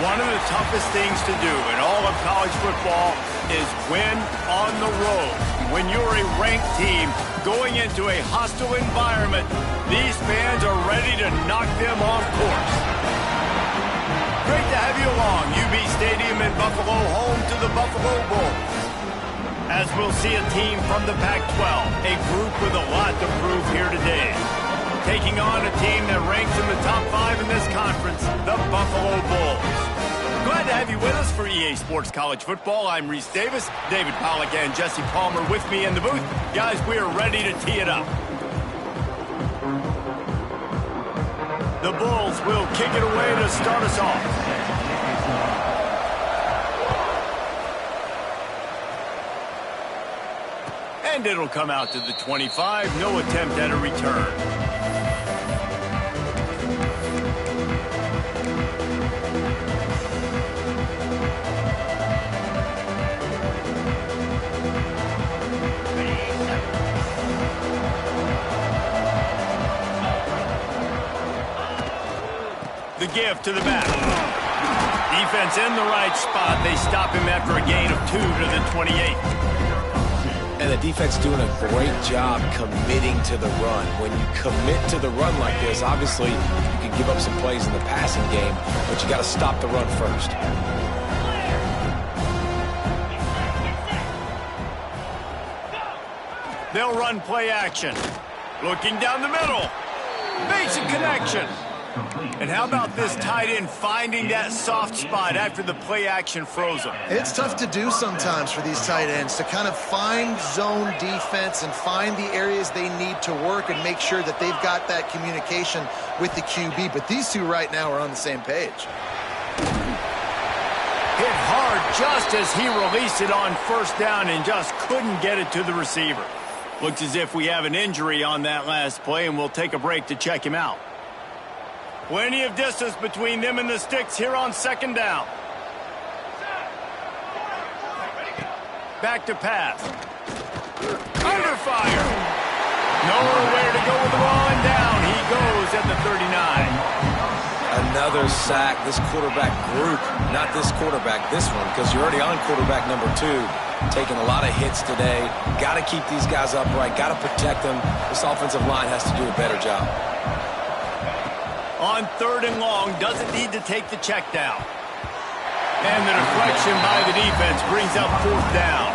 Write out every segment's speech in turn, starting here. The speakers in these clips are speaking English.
One of the toughest things to do in all of college football is win on the road. When you're a ranked team going into a hostile environment, these fans are ready to knock them off course. Great to have you along. UB Stadium in Buffalo, home to the Buffalo Bulls. As we'll see a team from the Pac-12, a group with a lot to prove here today. Taking on a team that ranks in the top 5 in this conference, the Buffalo Bulls. Glad to have you with us for EA Sports College Football. I'm Reese Davis, David Pollack and Jesse Palmer with me in the booth. Guys, we are ready to tee it up. The Bulls will kick it away to start us off. And it'll come out to the 25. No attempt at a return. The give to the back. Defense in the right spot. They stop him after a gain of 2 to the 28. And the defense doing a great job committing to the run. When you commit to the run like this, obviously you can give up some plays in the passing game, but you got to stop the run first. They'll run play action. Looking down the middle. Basic connection. And how about this tight end finding that soft spot after the play action froze him? It's tough to do sometimes for these tight ends to kind of find zone defense and find the areas they need to work and make sure that they've got that communication with the QB. But these two right now are on the same page. Hit hard just as he released it on first down and just couldn't get it to the receiver. Looks as if we have an injury on that last play, and we'll take a break to check him out. Plenty of distance between them and the sticks here on second down. Back to pass. Under fire. Nowhere to go with the ball, and down he goes at the 39. Another sack. This quarterback group, not this quarterback, this one, because you're already on quarterback number 2. Taking a lot of hits today. Got to keep these guys upright. Got to protect them. This offensive line has to do a better job. On 3rd and long, doesn't need to take the check down. And the deflection by the defense brings up 4th down.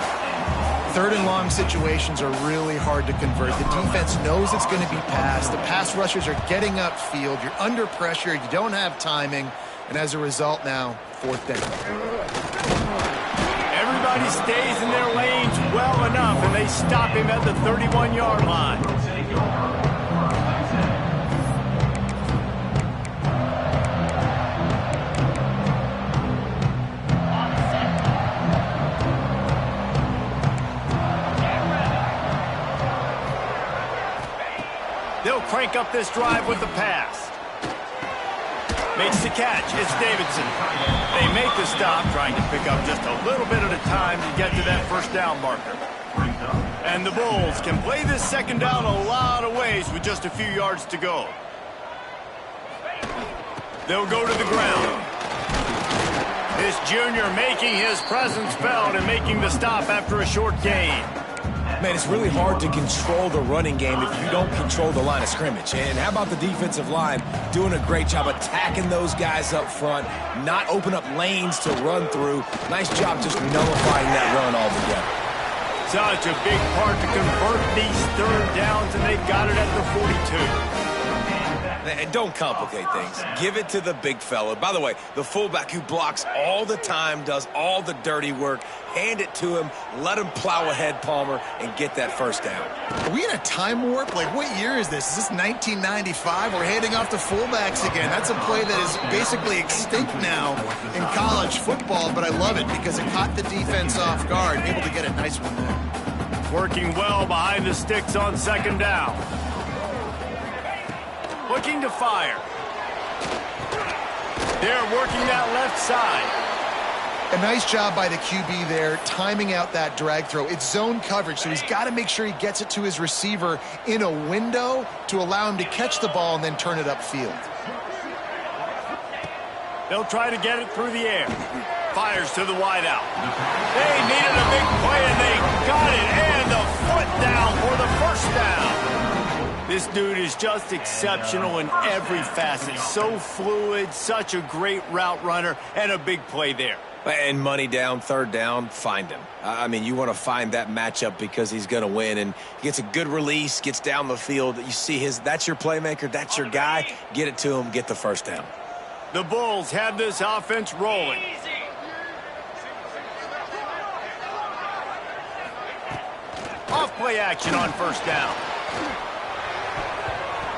3rd and long situations are really hard to convert. The defense knows it's going to be passed. The pass rushers are getting upfield. You're under pressure. You don't have timing. And as a result now, 4th down. Everybody stays in their lanes well enough, and they stop him at the 31-yard line. They'll crank up this drive with the pass. Makes the catch. It's Davidson. They make the stop, trying to pick up just a little bit at a time to get to that first down marker. And the Bulls can play this second down a lot of ways with just a few yards to go. They'll go to the ground. This junior making his presence felt and making the stop after a short gain. Man, it's really hard to control the running game if you don't control the line of scrimmage. And how about the defensive line doing a great job attacking those guys up front, not open up lanes to run through. Nice job just nullifying that run altogether. Such a big part to convert these 3rd downs, and they've got it at the 42. And don't complicate things. Give it to the big fella. By the way, the fullback who blocks all the time, does all the dirty work. Hand it to him. Let him plow ahead, Palmer, and get that first down. Are we in a time warp? Like, what year is this? Is this 1995? We're handing off to fullbacks again. That's a play that is basically extinct now in college football, but I love it because it caught the defense off guard, able to get a nice one there. Working well behind the sticks on second down. Looking to fire. They're working that left side. A nice job by the QB there, timing out that drag throw. It's zone coverage, so he's got to make sure he gets it to his receiver in a window to allow him to catch the ball and then turn it upfield. They'll try to get it through the air. Fires to the wideout. They needed a big play, and they got it. And the foot down for the first down. This dude is just exceptional in every facet. So fluid, such a great route runner, and a big play there. And money down, third down, find him. I mean, you want to find that matchup because he's going to win. And he gets a good release, gets down the field. You see that's your playmaker, that's your guy. Get it to him, get the first down. The Bulls have this offense rolling. Off-play action on first down.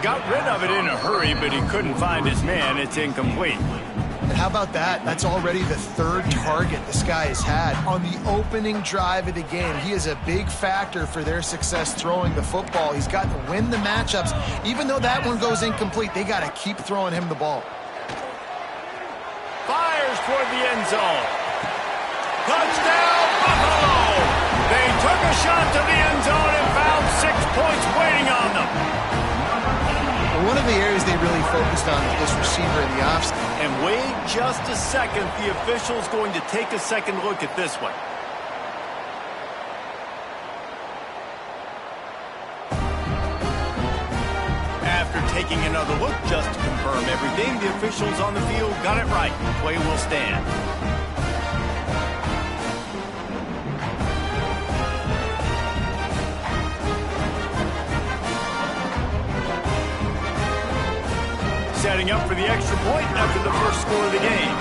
Got rid of it in a hurry, but he couldn't find his man. It's incomplete. And how about that? That's already the third target this guy has had on the opening drive of the game. He is a big factor for their success throwing the football. He's got to win the matchups. Even though that one goes incomplete, they got to keep throwing him the ball. Fires toward the end zone. Touchdown, Buffalo! They took a shot to the end zone and found 6 points waiting on them. One of the areas they really focused on with this receiver in the offseason. And wait just a second. The official's going to take a second look at this one. After taking another look just to confirm everything, the officials on the field got it right. Play will stand. Setting up for the extra point after the first score of the game.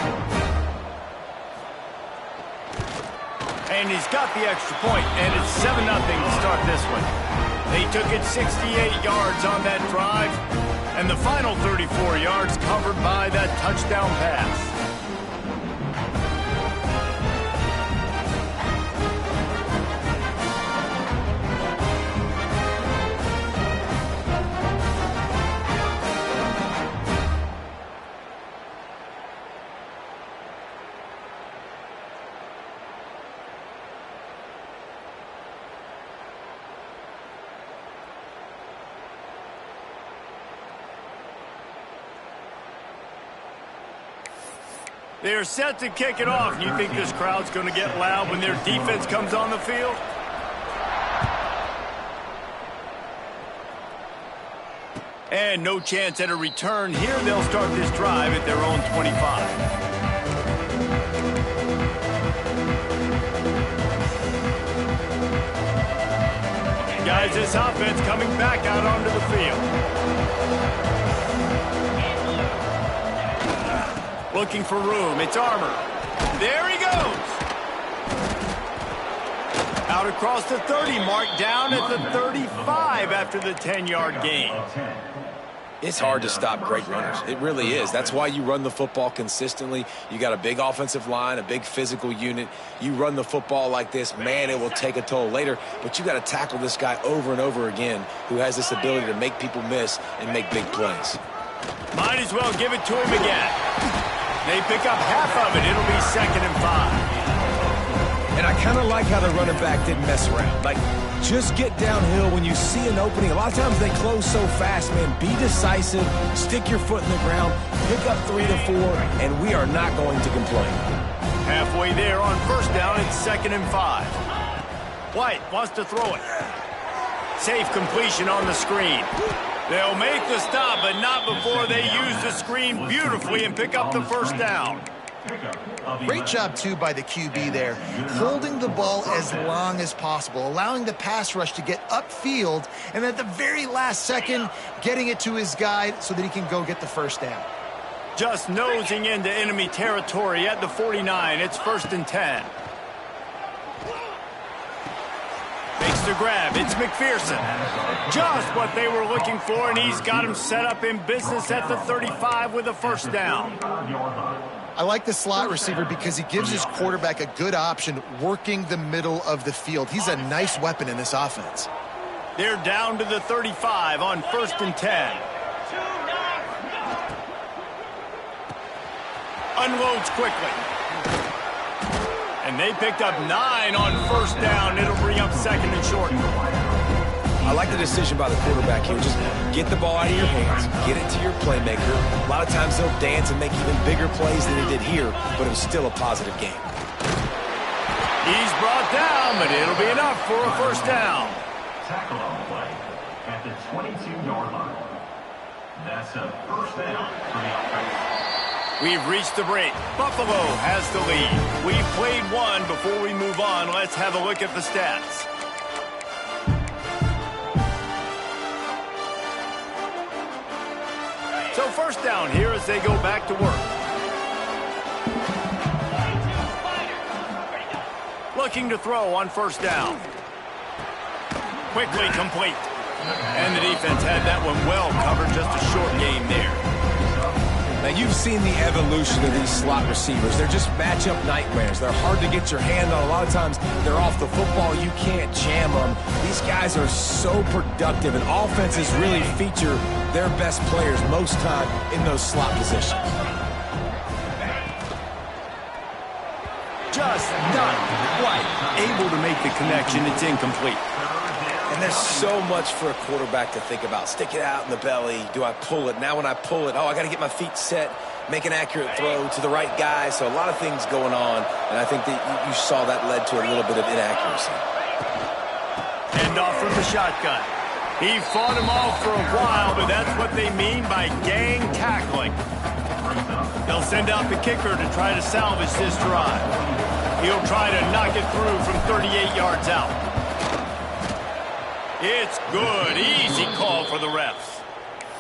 And he's got the extra point, and it's 7-0 to start this one. They took it 68 yards on that drive, and the final 34 yards covered by that touchdown pass. They're set to kick it off. You think this crowd's going to get loud when their defense comes on the field? And no chance at a return here. They'll start this drive at their own 25. And guys, this offense coming back out onto the field. Looking for room. It's Armour. There he goes. Out across the 30 mark, down at the 35 after the 10-yard gain. It's hard to stop great runners. It really is. That's why you run the football consistently. You got a big offensive line, a big physical unit. You run the football like this, man, it will take a toll later. But you got to tackle this guy over and over again who has this ability to make people miss and make big plays. Might as well give it to him again. They pick up half of it. It'll be 2nd and 5. And I kind of like how the running back didn't mess around. Like, just get downhill when you see an opening. A lot of times they close so fast, man. Be decisive. Stick your foot in the ground. Pick up 3 to 4, and we are not going to complain. Halfway there on first down, it's 2nd and 5. White wants to throw it. Safe completion on the screen. They'll make the stop, but not before they use the screen beautifully and pick up the first down. Great job, too, by the QB there, holding the ball as long as possible, allowing the pass rush to get upfield, and at the very last second, getting it to his guy so that he can go get the first down. Just nosing into enemy territory at the 49. It's 1st and 10. Makes the grab. It's McPherson. Just what they were looking for, and he's got him set up in business at the 35 with a first down. I like the slot receiver because he gives his quarterback a good option working the middle of the field. He's a nice weapon in this offense. They're down to the 35 on 1st and 10. Unloads quickly. And they picked up 9 on first down. It'll bring up 2nd and short. I like like the decision by the quarterback here. Just get the ball out of your hands, get it to your playmaker. A lot of times they'll dance and make even bigger plays than he did here, but it was still a positive game. He's brought down, but it'll be enough for a first down. Tackle on the play at the 22-yard line. That's a first down for the offense. We've reached the break. Buffalo has the lead. We've played one. Before we move on, let's have a look at the stats. So first down here as they go back to work. Looking to throw on first down. Quickly complete. And the defense had that one well covered. Just a short game there. Now, you've seen the evolution of these slot receivers. They're just matchup nightmares. They're hard to get your hand on. A lot of times, they're off the football. You can't jam them. These guys are so productive, and offenses really feature their best players most time in those slot positions. Just not quite able to make the connection. It's incomplete. And there's so much for a quarterback to think about. Stick it out in the belly. Do I pull it? Now when I pull it, I got to get my feet set, make an accurate throw to the right guy. So a lot of things going on, and I think that you saw that led to a little bit of inaccuracy. Hand off from the shotgun. He fought him off for a while, but that's what they mean by gang tackling. They'll send out the kicker to try to salvage this drive. He'll try to knock it through from 38 yards out. It's good. Easy call for the refs.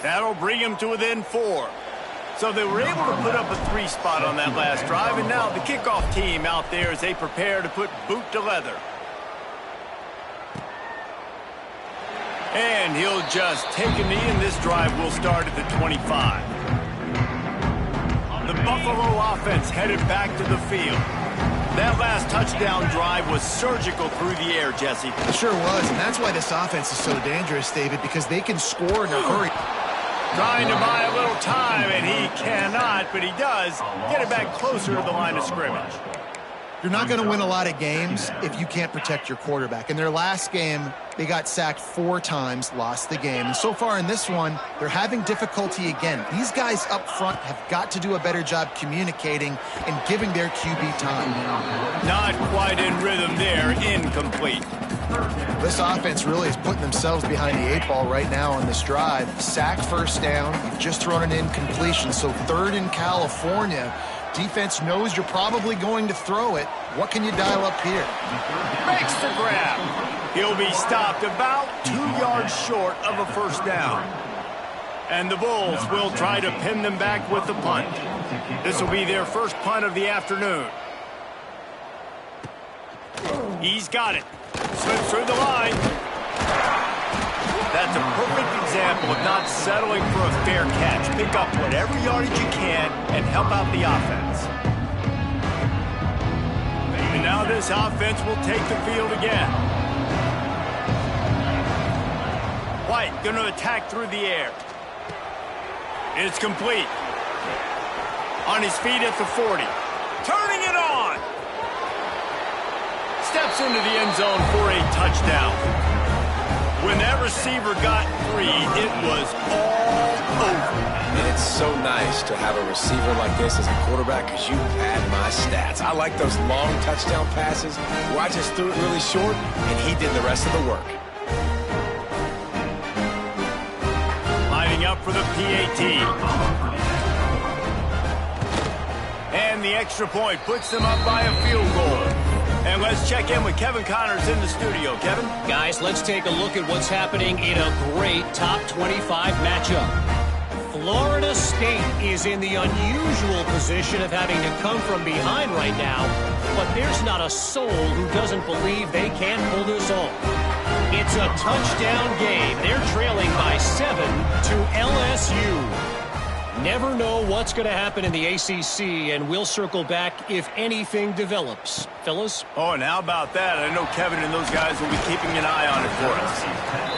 That'll bring him to within 4. So they were able to put up a 3 spot on that last drive, and now the kickoff team out there as they prepare to put boot to leather. And he'll just take a knee, and this drive will start at the 25. The Buffalo offense headed back to the field. That last touchdown drive was surgical through the air, Jesse. It sure was, and that's why this offense is so dangerous, David, because they can score in a hurry. Trying to buy a little time, and he cannot, but he does get it back closer to the line of scrimmage. You're not going to win a lot of games if you can't protect your quarterback. In their last game, they got sacked 4 times, lost the game. And so far in this one, they're having difficulty again. These guys up front have got to do a better job communicating and giving their QB time. Not quite in rhythm there, incomplete. This offense really is putting themselves behind the 8 ball right now on this drive. Sacked first down, you've just thrown an incompletion, so 3rd in California. Defense knows you're probably going to throw it. What can you dial up here? Makes the grab. He'll be stopped about 2 yards short of a first down. And the Bulls will try to pin them back with the punt. This will be their first punt of the afternoon. He's got it. Slips through the line. That's a perfect example of not settling for a fair catch. Pick up whatever yardage you can and help out the offense. And now this offense will take the field again. White going to attack through the air. It's complete. On his feet at the 40. Turning it on. Steps into the end zone for a touchdown. When that receiver got free, it was all over. And it's so nice to have a receiver like this as a quarterback because you pad my stats. I like those long touchdown passes where I just threw it really short and he did the rest of the work. Lining up for the PAT. And the extra point puts them up by a field goal. And let's check in with Kevin Connors in the studio. Kevin? Guys, let's take a look at what's happening in a great top 25 matchup. Florida State is in the unusual position of having to come from behind right now, but there's not a soul who doesn't believe they can pull this off. It's a touchdown game. They're trailing by 7 to LSU. Never know what's going to happen in the ACC, and we'll circle back if anything develops. Fellas? Oh, and how about that? I know Kevin and those guys will be keeping an eye on it for us.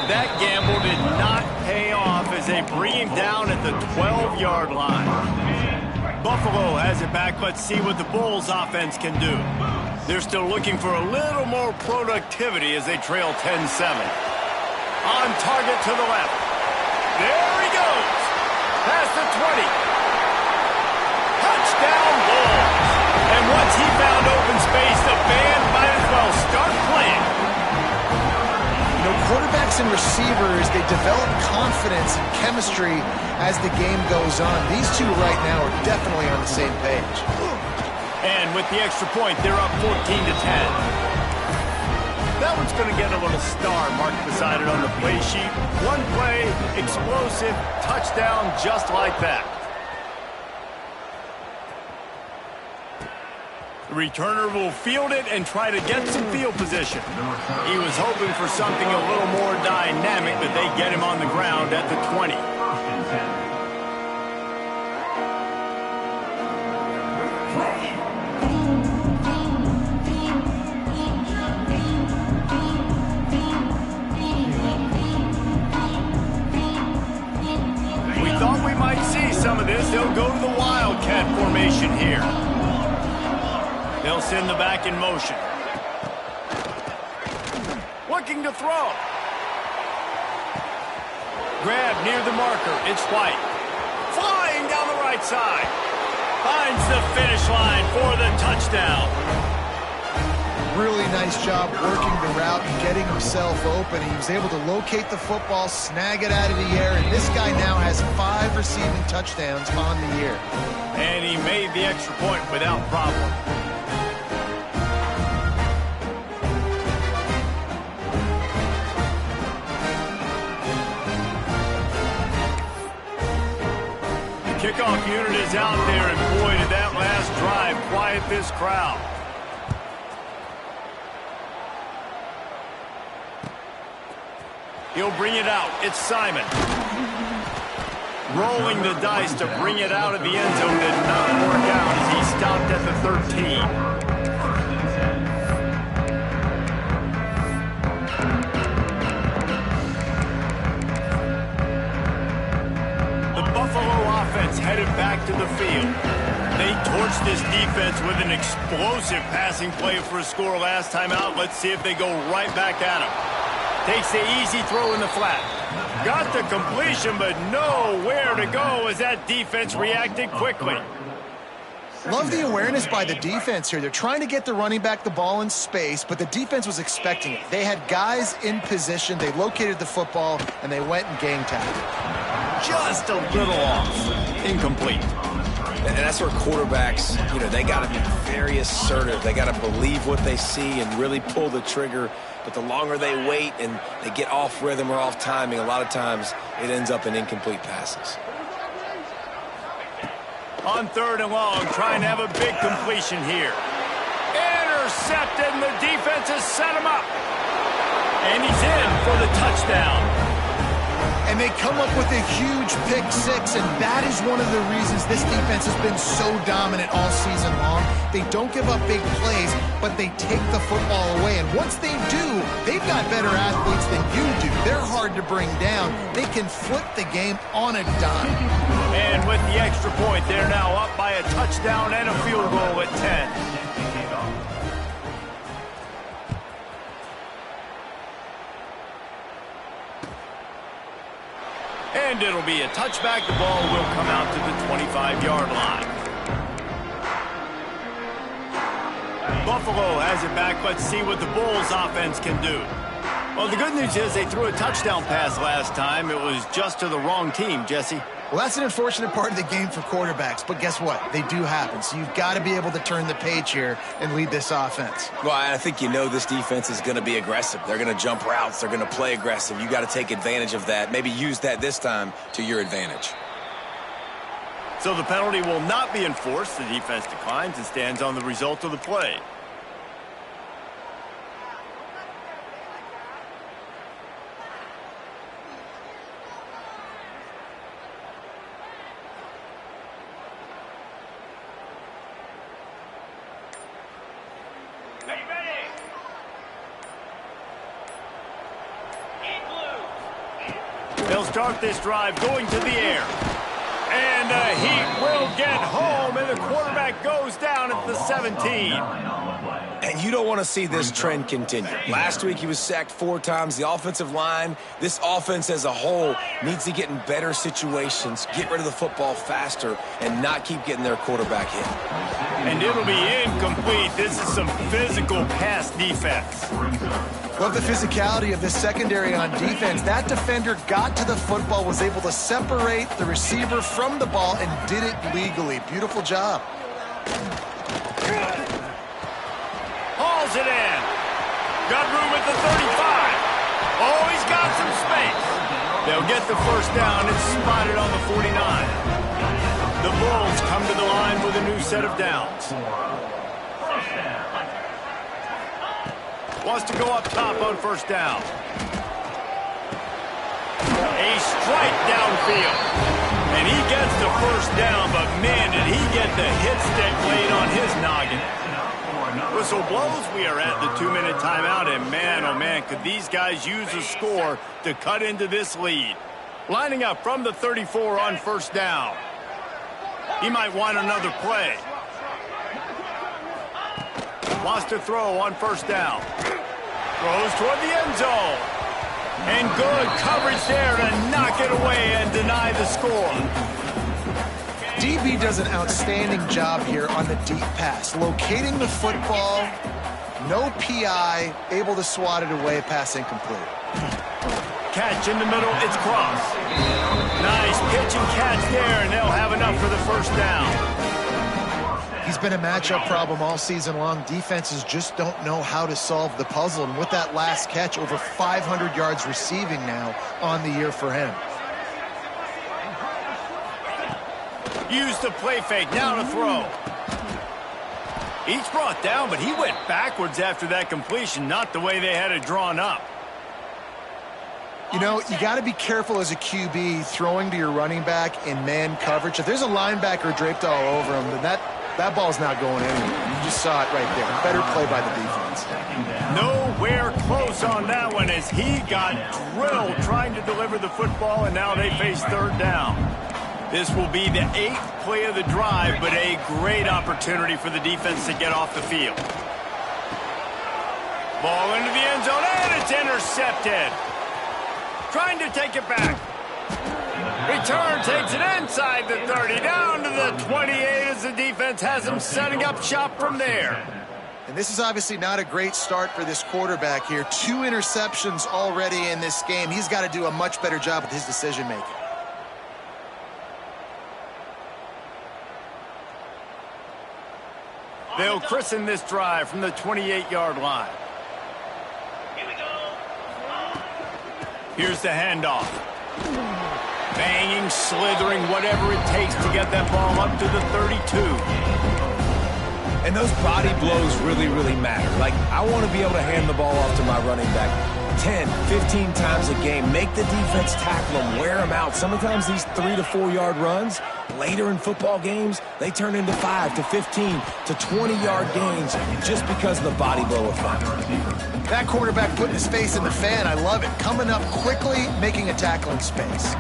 That gamble did not pay off as they bring him down at the 12-yard line. Buffalo has it back. Let's see what the Bulls offense can do. They're still looking for a little more productivity as they trail 10-7. On target to the left. There he goes. Past the 20. Touchdown Bulls. And once he found open space, the band might as well start playing. You know, quarterbacks and receivers, they develop confidence and chemistry as the game goes on. These two right now are definitely on the same page. And with the extra point, they're up 14-10. That one's going to get a little star marked beside it on the play sheet. One play, explosive, touchdown just like that. The returner will field it and try to get some field position. He was hoping for something a little more dynamic, but they get him on the ground at the 20. Thought we might see some of this. They'll go to the Wildcat formation here. They'll send the back in motion. Looking to throw. Grab near the marker. It's White. Flying down the right side. Finds the finish line for the touchdown. Really nice job working the route and getting himself open. He was able to locate the football, snag it out of the air, and this guy now has 5 receiving touchdowns on the year. And he made the extra point without problem. The kickoff unit is out there, and boy, did that last drive quiet this crowd. He'll bring it out. It's Simon. Rolling the dice to bring it out of the end zone did not work out as he stopped at the 13. The Buffalo offense headed back to the field. They torched this defense with an explosive passing play for a score last time out. Let's see if they go right back at him. Takes the easy throw in the flat. Got the completion, but nowhere to go as that defense reacted quickly. Love the awareness by the defense here. They're trying to get the running back the ball in space, but the defense was expecting it. They had guys in position. They located the football, and they went and gang tagged it. Just a little off. Incomplete. And that's where quarterbacks, they got to be very assertive. They got to believe what they see and really pull the trigger. But the longer they wait and they get off rhythm or off timing, a lot of times it ends up in incomplete passes. On 3rd and long, trying to have a big completion here. Intercepted, and the defense has set him up. And he's in for the touchdown. And they come up with a huge pick 6, and that is one of the reasons this defense has been so dominant all season long. They don't give up big plays, but they take the football away. And once they do, they've got better athletes than you do. They're hard to bring down. They can flip the game on a dime. And with the extra point, they're now up by a touchdown and a field goal at 10. And it'll be a touchback. The ball will come out to the 25-yard line. Buffalo has it back. Let's see what the Bulls offense can do. Well, the good news is they threw a touchdown pass last time. It was just to the wrong team, Jesse. Well, that's an unfortunate part of the game for quarterbacks, but guess what? They do happen. So you've got to be able to turn the page here and lead this offense. Well, I think this defense is going to be aggressive. They're going to jump routes. They're going to play aggressive. You got to take advantage of that. Maybe use that this time to your advantage. So the penalty will not be enforced. The defense declines and stands on the result of the play. They'll start this drive going to the air. And he will get home, and the quarterback goes down at the 17. And you don't want to see this trend continue. Last week he was sacked 4 times. The offensive line, this offense as a whole, needs to get in better situations, get rid of the football faster, and not keep getting their quarterback hit. And it'll be incomplete. This is some physical pass defense. Love the physicality of this secondary on defense. That defender got to the football, was able to separate the receiver from the ball, and did it legally. Beautiful job. Hauls it in. Got room at the 35. Oh, he's got some space. They'll get the first down. It's spotted on the 49. The Bulls come to the line with a new set of downs. Wants to go up top on first down. A strike downfield. And he gets the first down, but man, did he get the hit stick laid on his noggin. Whistle blows. We are at the 2-minute timeout, and man, oh man, could these guys use a score to cut into this lead. Lining up from the 34 on first down. He might want another play. Wants to throw on first down. Throws toward the end zone. And good coverage there to knock it away and deny the score. DB does an outstanding job here on the deep pass. Locating the football, no PI, able to swat it away, pass incomplete. Catch in the middle, it's Cross. Nice pitch and catch there, and they'll have enough for the first down. He's been a matchup problem all season long. Defenses just don't know how to solve the puzzle. And with that last catch, over 500 yards receiving now on the year for him. Use the play fake, now to throw. Each brought down, but he went backwards after that completion, not the way they had it drawn up. You know, you got to be careful as a QB throwing to your running back in man coverage. If there's a linebacker draped all over him, then that ball's not going anywhere. You just saw it right there. Better play by the defense. Nowhere close on that one as he got drilled trying to deliver the football, and now they face third down. This will be the 8th play of the drive, but a great opportunity for the defense to get off the field. Ball into the end zone, and it's intercepted. Trying to take it back. Return takes it inside the 30, down to the 28 as the defense has him setting up shop from there. And this is obviously not a great start for this quarterback here. 2 interceptions already in this game. He's got to do a much better job with his decision-making. They'll christen this drive from the 28-yard line. Here's the handoff. Banging, slithering, whatever it takes to get that ball up to the 32. And those body blows really, really matter. Like, I want to be able to hand the ball off to my running back 10, 15 times a game. Make the defense tackle them, wear them out. Sometimes these 3 to 4 yard runs, later in football games, they turn into 5 to 15 to 20-yard gains just because of the body blow effect. That quarterback putting his face in the fan, I love it. Coming up quickly, making a tackle in space.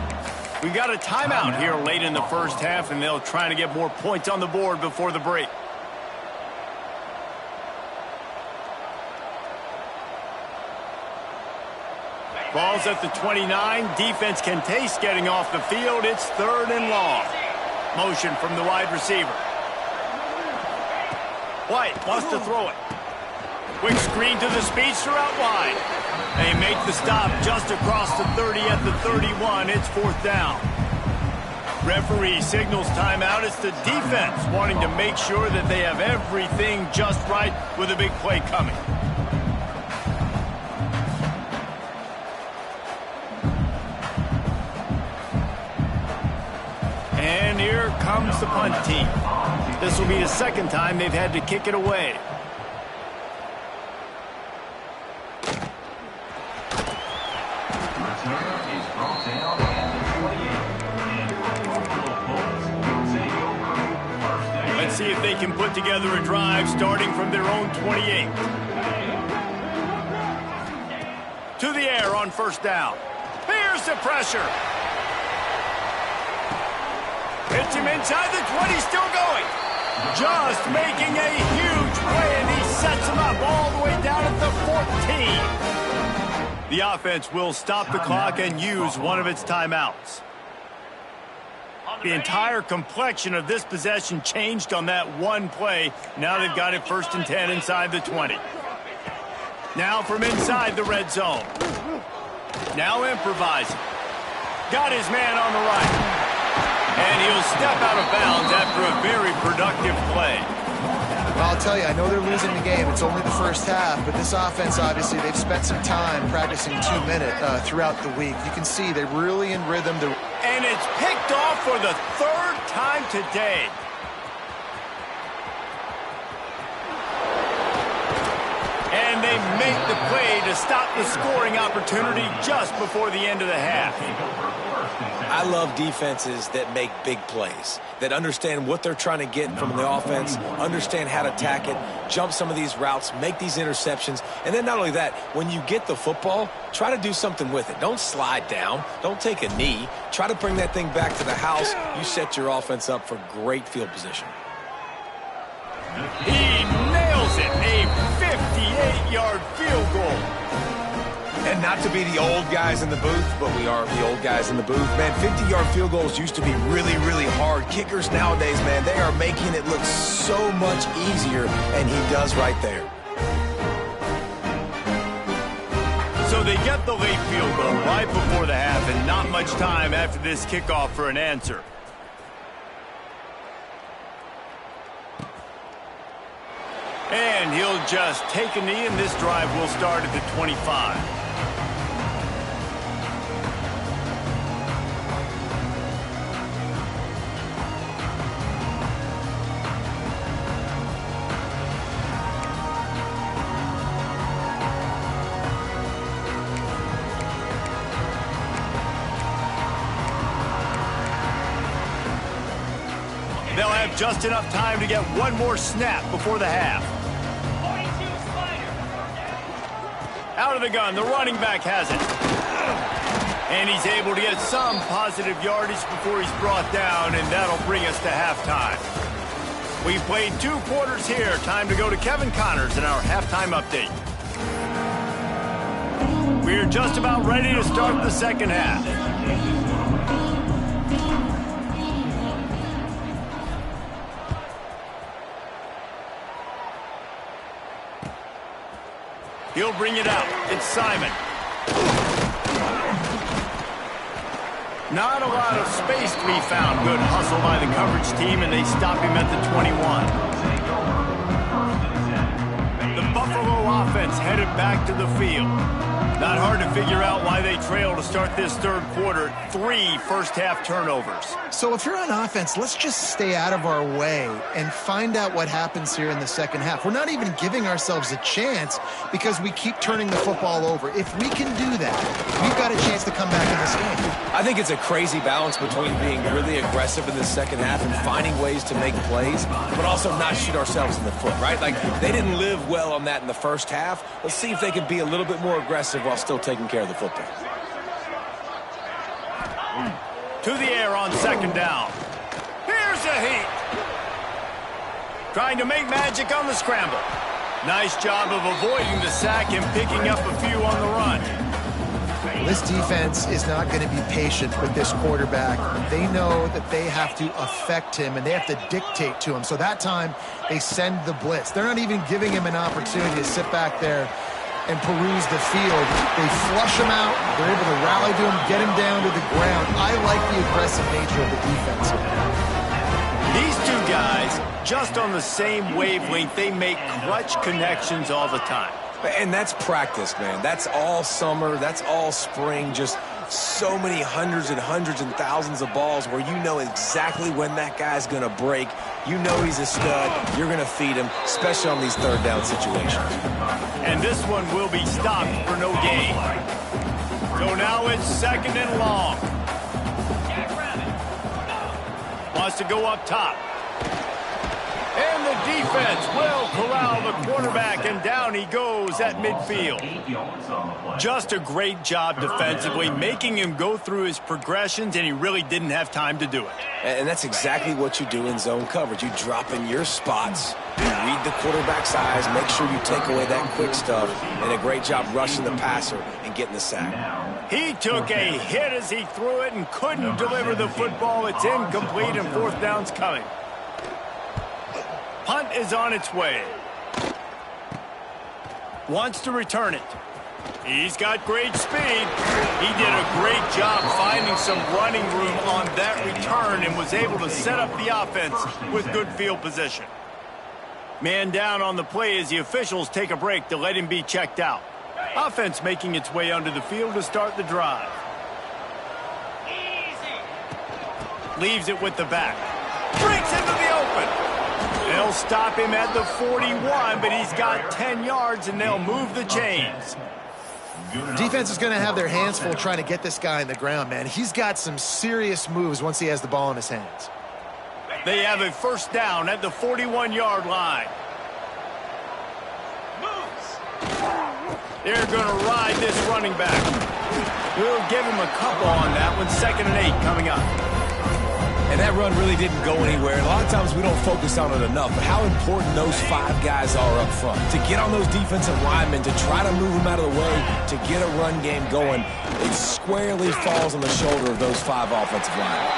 We got a timeout here late in the first half, and they'll try to get more points on the board before the break. Ball's at the 29. Defense can taste getting off the field. It's 3rd and long. Motion from the wide receiver. White wants to throw it. Quick screen to the speedster out wide. They make the stop just across the 30 at the 31. It's 4th down. Referee signals timeout. It's the defense wanting to make sure that they have everything just right with a big play coming. And here comes the punt team. This will be the 2nd time they've had to kick it away. Let's see if they can put together a drive starting from their own 28. To the air on first down. Here's the pressure. Hits him inside the 20, still going. just making a huge play, and he sets him up all the way down at the 14. The offense will stop the clock and use one of its timeouts. The entire complexion of this possession changed on that one play. Now they've got it 1st and 10 inside the 20. Now from inside the red zone. Now improvising. Got his man on the right. And he'll step out of bounds after a very productive play. Well, I'll tell you, I know they're losing the game. It's only the first half, but this offense, obviously, they've spent some time practicing 2-minute throughout the week. You can see they're really in rhythm. And it's picked off for the 3rd time today. And they make the play to stop the scoring opportunity just before the end of the half. I love defenses that make big plays, that understand what they're trying to get from the offense, understand how to attack it, jump some of these routes, make these interceptions, and then not only that, when you get the football, try to do something with it. Don't slide down. Don't take a knee. Try to bring that thing back to the house. You set your offense up for great field position. He nails it, a 58-yard field goal. And not to be the old guys in the booth, but we are the old guys in the booth. Man, 50-yard field goals used to be really, really hard. Kickers nowadays, man, they are making it look so much easier, and he does right there. So they get the late field goal right before the half, and not much time after this kickoff for an answer. And he'll just take a knee, and this drive will start at the 25. They'll have just enough time to get one more snap before the half. Out of the gun, the running back has it. And he's able to get some positive yardage before he's brought down, and that'll bring us to halftime. We've played 2 quarters here. Time to go to Kevin Connors in our halftime update. We're just about ready to start the second half. He'll bring it out. It's Simon. Not a lot of space to be found. Good hustle by the coverage team, and they stop him at the 21. The Buffalo offense headed back to the field. Not hard to figure out why they trail to start this 3rd quarter. 3 first-half turnovers. So if you're on offense, let's just stay out of our way and find out what happens here in the second half. We're not even giving ourselves a chance because we keep turning the football over. If we can do that, we've got a chance to come back in this game. I think it's a crazy balance between being really aggressive in the second half and finding ways to make plays, but also not shoot ourselves in the foot, right? Like, they didn't live well on that in the first half. Let's see if they can be a little bit more aggressive while still taking care of the football. To the air on 2nd down. Here's a heat. Trying to make magic on the scramble. Nice job of avoiding the sack and picking up a few on the run. This defense is not going to be patient with this quarterback. They know that they have to affect him, and they have to dictate to him. So that time, they send the blitz. They're not even giving him an opportunity to sit back there and peruse the field. They flush him out. They're able to rally to him, get him down to the ground. I like the aggressive nature of the defense. These 2 guys, just on the same wavelength, they make clutch connections all the time. And that's practice, man. That's all summer. That's all spring. Just so many hundreds and thousands of balls where you know exactly when that guy's going to break. You know he's a stud. You're going to feed him, especially on these 3rd down situations. And this one will be stopped for no gain. So now it's 2nd and long. Wants to go up top. And the defense will corral the quarterback, and down he goes at midfield. Just a great job defensively, making him go through his progressions, and he really didn't have time to do it. And that's exactly what you do in zone coverage. You drop in your spots, you read the quarterback's eyes, make sure you take away that quick stuff, and a great job rushing the passer and getting the sack. He took a hit as he threw it and couldn't deliver the football. It's incomplete, and fourth down's coming. Punt is on its way. Wants to return it. He's got great speed. He did a great job finding some running room on that return and was able to set up the offense with good field position. Man down on the play as the officials take a break to let him be checked out. Offense making its way onto the field to start the drive. Leaves it with the back. Breaks into the open. They'll stop him at the 41, but he's got 10 yards, and they'll move the chains. Defense is going to have their hands full trying to get this guy on the ground, man. He's got some serious moves once he has the ball in his hands. They have a first down at the 41-yard line. They're going to ride this running back. We'll give him a couple on that one. 2nd and 8 coming up. And that run really didn't go anywhere. And a lot of times we don't focus on it enough, but how important those 5 guys are up front. To get on those defensive linemen, to try to move them out of the way, to get a run game going, it squarely falls on the shoulder of those 5 offensive linemen.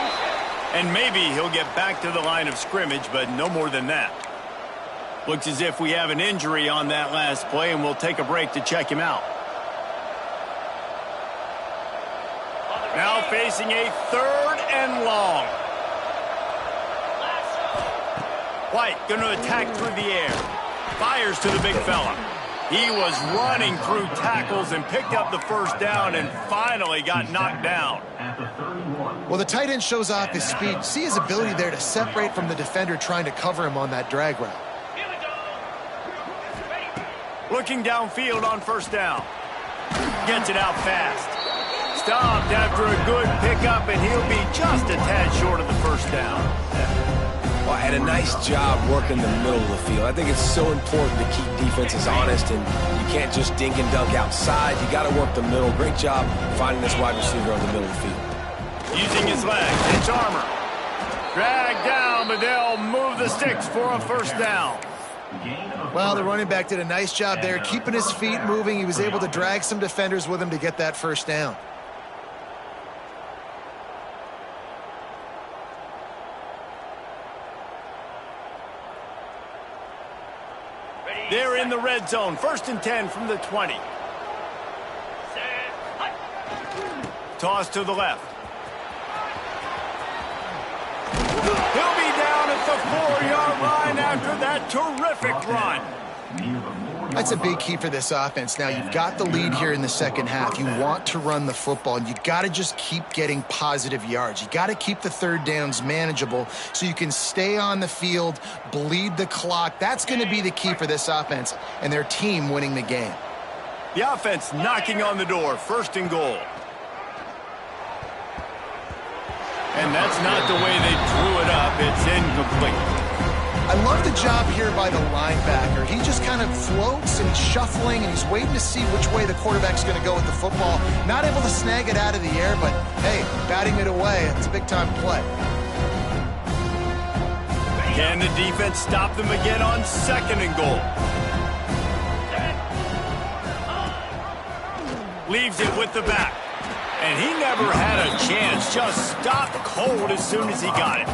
And maybe he'll get back to the line of scrimmage, but no more than that. Looks as if we have an injury on that last play, and we'll take a break to check him out. Now facing a 3rd and long. White going to attack through the air. Fires to the big fella. He was running through tackles and picked up the first down and finally got knocked down. Well, the tight end shows off his speed. See his ability there to separate from the defender trying to cover him on that drag route. Looking downfield on first down. Gets it out fast. Stopped after a good pickup, and he'll be just a tad short of the first down. Well, and a nice job working the middle of the field. I think it's so important to keep defenses honest, and you can't just dink and dunk outside. You got to work the middle. Great job finding this wide receiver on the middle of the field. Using his legs, it's Armour. Dragged down, but they'll move the sticks for a first down. Well, the running back did a nice job there, keeping his feet moving. He was able to drag some defenders with him to get that first down. They're in the red zone. 1st and 10 from the 20. Toss to the left. He'll be down at the 4-yard line after that terrific run. That's a big key for this offense. Now, you've got the lead here in the second half. You want to run the football, and you got to just keep getting positive yards. You got to keep the 3rd downs manageable so you can stay on the field, bleed the clock. That's going to be the key for this offense and their team winning the game. The offense knocking on the door. 1st and goal. And that's not the way they drew it up. It's incomplete. I love the job here by the linebacker. He just kind of floats and he's shuffling and he's waiting to see which way the quarterback's going to go with the football. Not able to snag it out of the air, but hey, batting it away, it's a big-time play. Can the defense stop them again on 2nd and goal? Leaves it with the back. And he never had a chance. Just stopped cold as soon as he got it.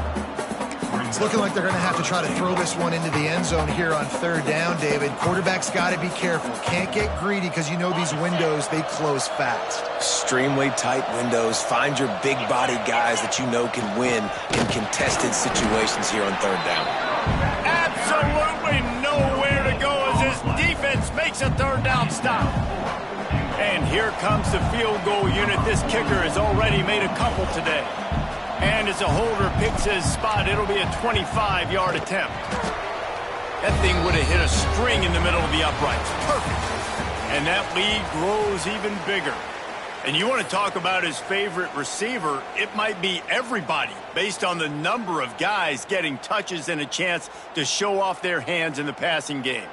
It's looking like they're going to have to try to throw this one into the end zone here on 3rd down, David. Quarterback's got to be careful. Can't get greedy because you know these windows, they close fast. Extremely tight windows. Find your big-body guys that you know can win in contested situations here on 3rd down. Absolutely nowhere to go as this defense makes a 3rd down stop. And here comes the field goal unit. This kicker has already made a couple today. And as a holder picks his spot, it'll be a 25-yard attempt. That thing would have hit a string in the middle of the uprights. Perfect. And that lead grows even bigger. And you want to talk about his favorite receiver, it might be everybody, based on the number of guys getting touches and a chance to show off their hands in the passing game.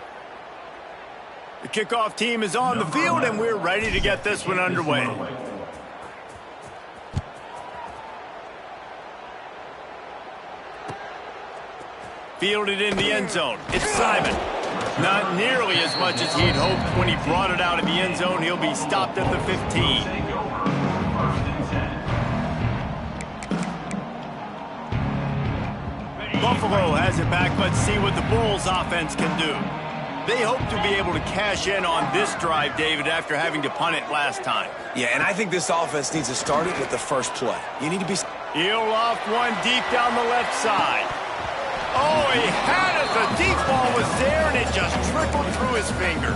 The kickoff team is on the field, and we're ready to get this one underway. Fielded in the end zone. It's Simon. Not nearly as much as he'd hoped when he brought it out of the end zone. He'll be stopped at the 15. Buffalo has it back. Let's see what the Bulls offense can do. They hope to be able to cash in on this drive, David, after having to punt it last time. Yeah, and I think this offense needs to start it with the first play. You need to be... He'll off one deep down the left side. Oh, he had it. The deep ball was there, and it just trickled through his fingers.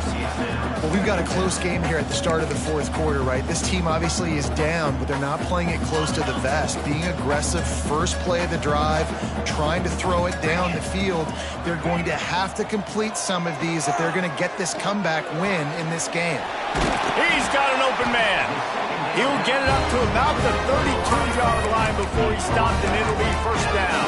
Well, we've got a close game here at the start of the fourth quarter, right? This team obviously is down, but they're not playing it close to the vest. Being aggressive, first play of the drive, trying to throw it down the field. They're going to have to complete some of these if they're going to get this comeback win in this game. He's got an open man. He'll get it up to about the 32-yard line before he's stopped, and it'll be first down.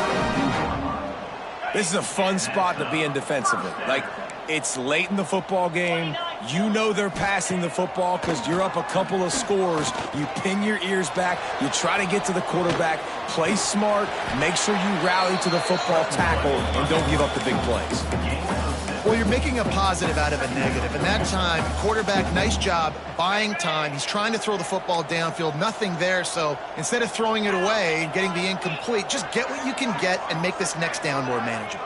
This is a fun spot to be in defensively. Like, it's late in the football game. You know they're passing the football because you're up a couple of scores. You pin your ears back. You try to get to the quarterback. Play smart. Make sure you rally to the football tackle and don't give up the big plays. Well, you're making a positive out of a negative. And that time, quarterback, nice job buying time. He's trying to throw the football downfield. Nothing there. So instead of throwing it away and getting the incomplete, just get what you can get and make this next down more manageable.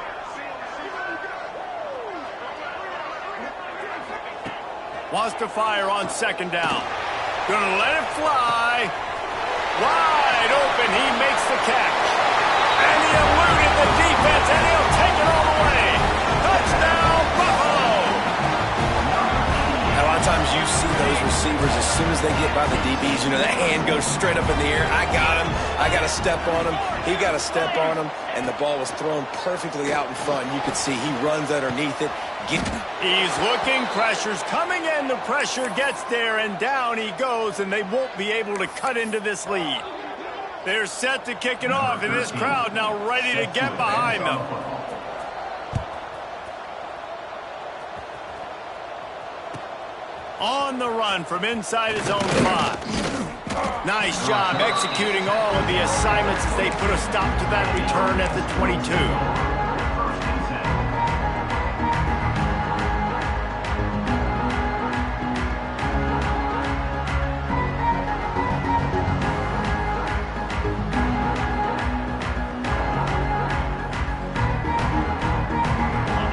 Wants to fire on second down. Gonna let it fly. Wide open. He makes the catch. And he eluded the defense, and he'll take it all the way. Touchdown, Buffalo! A lot of times you see those receivers, as soon as they get by the DBs, you know, that hand goes straight up in the air. I got him. I got to step on him. He got to step on him. And the ball was thrown perfectly out in front. You could see he runs underneath it. He's looking. Pressure's coming in. The pressure gets there, and down he goes, and they won't be able to cut into this lead. They're set to kick it off, and this crowd now ready to get behind them. On the run from inside his own 5. Nice job executing all of the assignments as they put a stop to that return at the 22.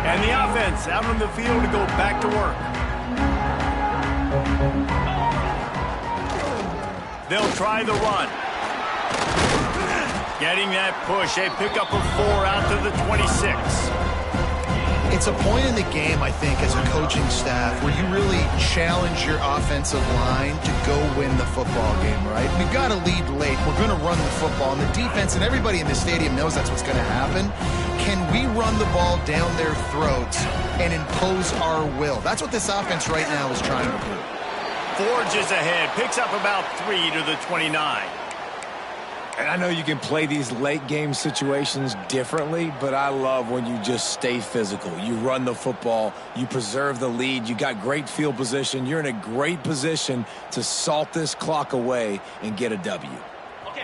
And the offense out on the field to go back to work. They'll try the run. Getting that push. A pickup of 4 out to the 26. It's a point in the game, I think, as a coaching staff where you really challenge your offensive line to go win the football game, right? We've got to lead late. We're going to run the football. And the defense and everybody in the stadium knows that's what's going to happen. Can we run the ball down their throats and impose our will? That's what this offense right now is trying to do. Forges ahead, picks up about 3 to the 29. And I know you can play these late game situations differently, but I love when you just stay physical. You run the football, you preserve the lead, you got great field position. You're in a great position to salt this clock away and get a W.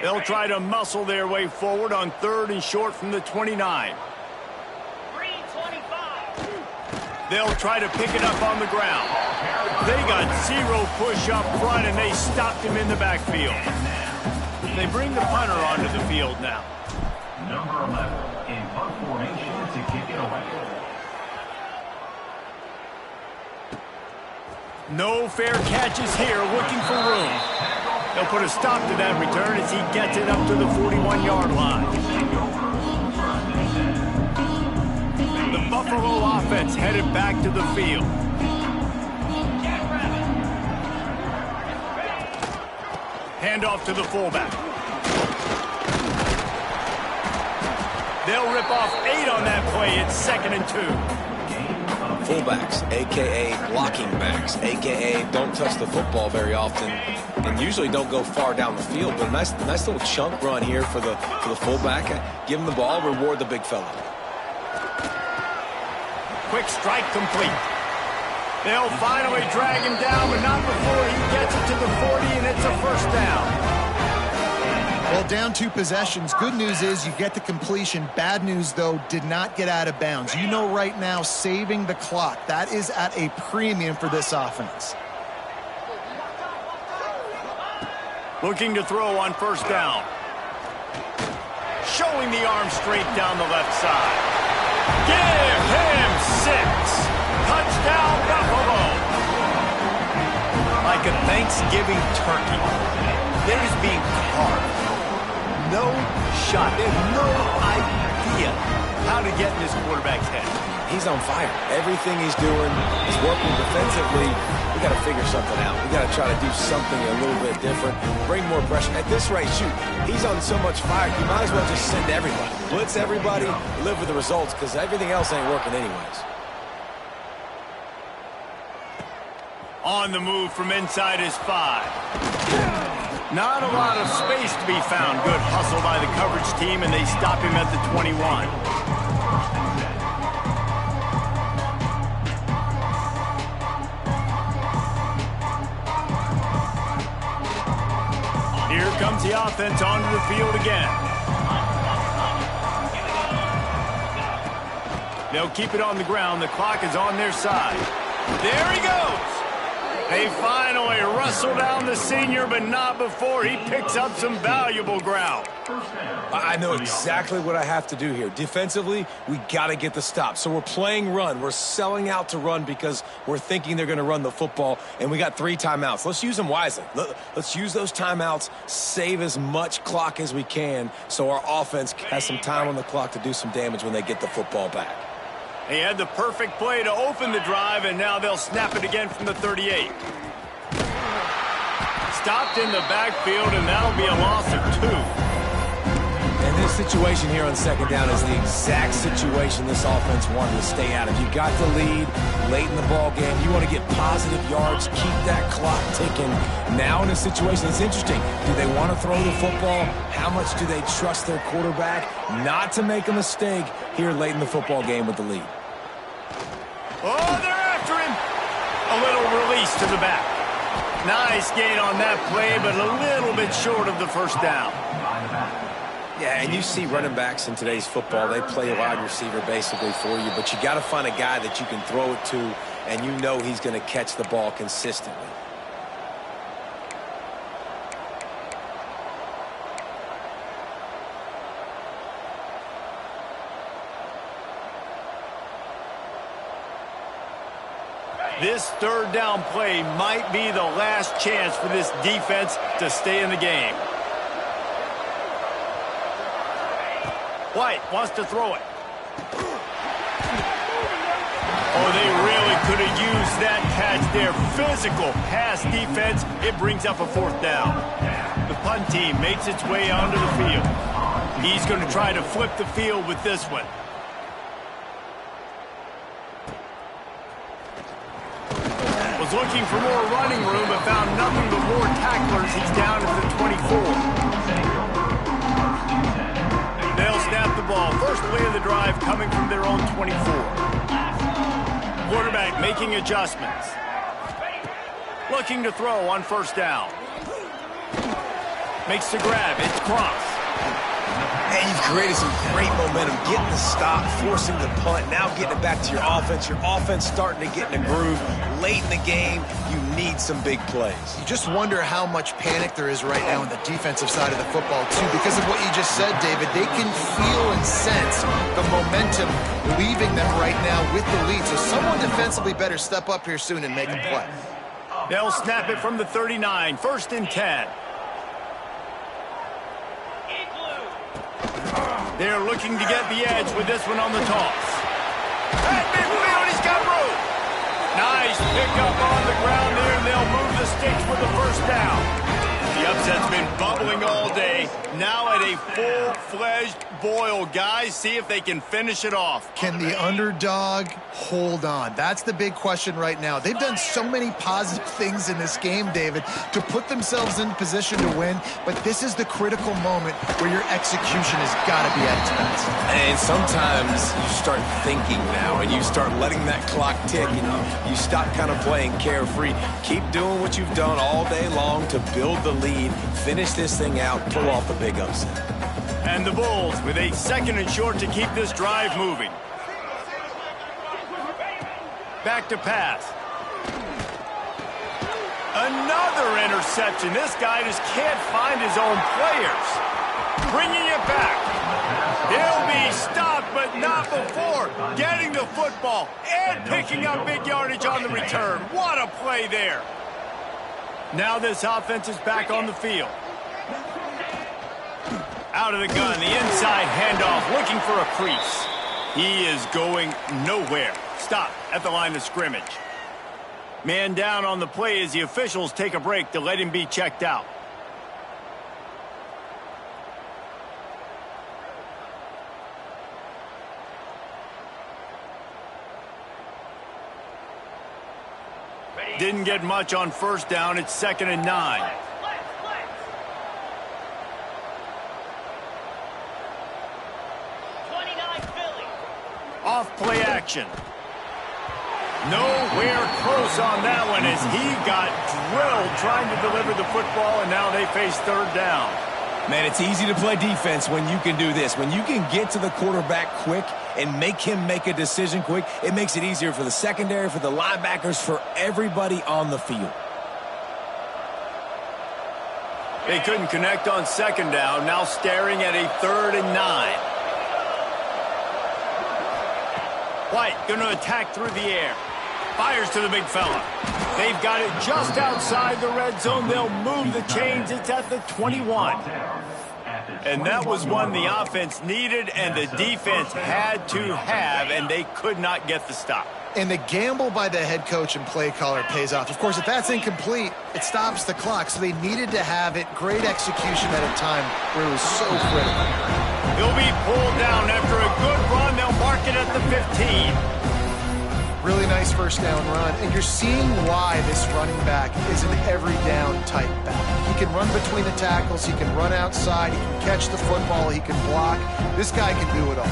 They'll try to muscle their way forward on 3rd and short from the 29. They'll try to pick it up on the ground. They got 0 push up front, and they stopped him in the backfield. They bring the punter onto the field now. Number 11 in punt formation to kick it away. No fair catches here, looking for room. They'll put a stop to that return as he gets it up to the 41-yard line. The Buffalo offense headed back to the field. Handoff to the fullback. They'll rip off 8 on that play. It's 2nd and 2. Fullbacks, a.k.a. blocking backs, a.k.a. don't touch the football very often. And and usually don't go far down the field. But a nice little chunk run here for the fullback. Give him the ball, reward the big fella. Quick strike complete. They'll finally drag him down, but not before he gets it to the 40, and it's a first down. Well, down 2 possessions. Good news is you get the completion. Bad news, though, did not get out of bounds. You know right now, saving the clock, that is at a premium for this offense. Looking to throw on first down. Showing the arm straight down the left side. Give him 6. Touchdown, Buffalo. Like a Thanksgiving turkey. They're just being carved. No shot. They have no idea how to get in this quarterback's head. He's on fire. Everything he's doing is working defensively. We got to figure something out. We got to try to do something a little bit different. Bring more pressure. At this rate, shoot, he's on so much fire, you might as well just send everybody. Blitz everybody, live with the results, because everything else ain't working anyways. On the move from inside his 5. Not a lot of space to be found. Good hustle by the coverage team, and they stop him at the 21. Here comes the offense onto the field again. They'll keep it on the ground. The clock is on their side. There he goes. They finally wrestle down the senior, but not before he picks up some valuable ground. I know exactly what I have to do here. Defensively, we got to get the stop. So we're playing run. We're selling out to run because we're thinking they're going to run the football, and we got 3 timeouts. Let's use them wisely. Let's use those timeouts, save as much clock as we can so our offense has some time on the clock to do some damage when they get the football back. They had the perfect play to open the drive, and now they'll snap it again from the 38. Stopped in the backfield, and that'll be a loss of 2. And this situation here on second down is the exact situation this offense wanted to stay out of. You got the lead late in the ball game. You want to get positive yards, keep that clock ticking. Now in a situation, it's interesting. Do they want to throw the football? How much do they trust their quarterback not to make a mistake here late in the football game with the lead? Oh, they're after him. A little release to the back. Nice gain on that play, but a little bit short of the first down. Yeah, and you see running backs in today's football, they play a wide receiver basically for you, but you got to find a guy that you can throw it to, and you know he's going to catch the ball consistently. This third down play might be the last chance for this defense to stay in the game. White wants to throw it. Oh, they really could have used that catch there. Physical pass defense. It brings up a 4th down. The punt team makes its way onto the field. He's going to try to flip the field with this one. Was looking for more running room, but found nothing but more tacklers. He's down at the 24. They'll snap the ball. First play of the drive coming from their own 24. Quarterback making adjustments. Looking to throw on first down. Makes the grab. It's Cross. And you've created some great momentum, getting the stop, forcing the punt, now getting it back to your offense. Your offense starting to get in a groove. Late in the game, you need some big plays. You just wonder how much panic there is right now on the defensive side of the football, too. Because of what you just said, David, they can feel and sense the momentum leaving them right now with the lead. So someone defensively better step up here soon and make a play. They'll snap it from the 39, 1st and 10. They're looking to get the edge with this one on the toss. At midfield, he's got room. Nice pickup on the ground there, and they'll move the sticks with the first down. The upset's been bubbling all day. Now at a full-fledged boil. Guys, see if they can finish it off. Can the underdog hold on? That's the big question right now. They've done so many positive things in this game, David, to put themselves in position to win, but this is the critical moment where your execution has got to be at its best. And sometimes you start thinking now, and you start letting that clock tick, and you stop kind of playing carefree. Keep doing what you've done all day long to build the lead, finish this thing out, pull off the big upset. And the Bulls with a 2nd and short to keep this drive moving. Back to pass. Another interception. This guy just can't find his own players. Bringing it back. He'll be stopped, but not before getting the football and picking up big yardage on the return. What a play there. Now this offense is back on the field. Out of the gun, the inside handoff, looking for a crease. He is going nowhere. Stop at the line of scrimmage. Man down on the play as the officials take a break to let him be checked out. Didn't get much on 1st down. It's 2nd and 9. Off play action. Nowhere close on that one as he got drilled trying to deliver the football, and now they face 3rd down. Man, it's easy to play defense when you can do this. When you can get to the quarterback quick and make him make a decision quick, it makes it easier for the secondary, for the linebackers, for everybody on the field. They couldn't connect on 2nd down, now staring at a 3rd and 9. White going to attack through the air. Fires to the big fella. They've got it just outside the red zone. They'll move the chains. It's at the 21. And that was one the offense needed and the defense had to have, and they could not get the stop. And the gamble by the head coach and play caller pays off. Of course, if that's incomplete, it stops the clock. So they needed to have it. Great execution at a time where it was so critical. He'll be pulled down after a good run. They'll mark it at the 15. Really nice 1st down run. And you're seeing why this running back is an every down type back. He can run between the tackles. He can run outside. He can catch the football. He can block. This guy can do it all.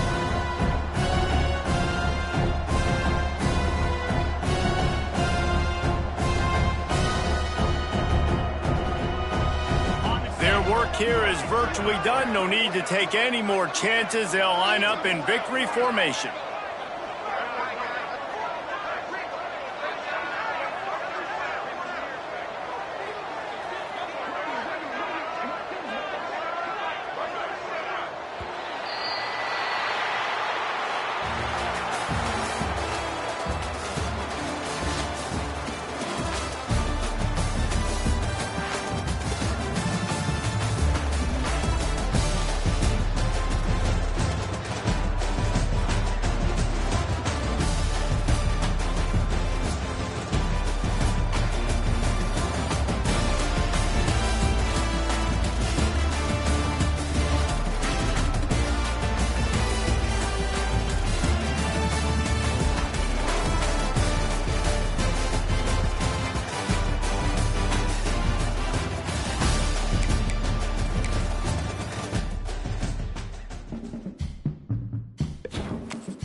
Their work here is virtually done. No need to take any more chances. They'll line up in victory formation.